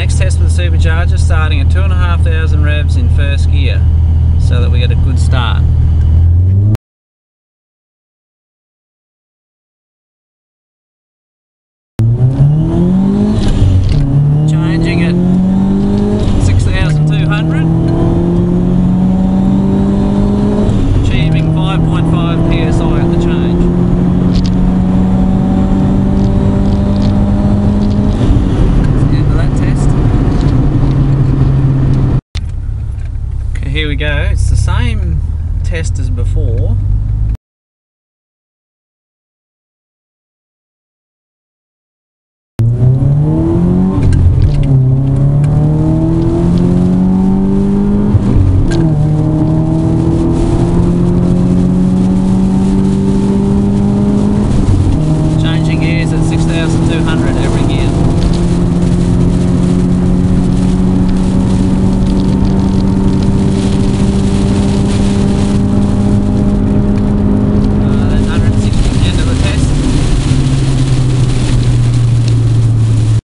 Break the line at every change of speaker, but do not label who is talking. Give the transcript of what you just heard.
next test with the supercharger, starting at 2,500 revs in first gear, so that we get a good start. Changing at 6,200, achieving 5.5 psi at the change. Here we go, it's the same test as before. Changing gears at 6,200.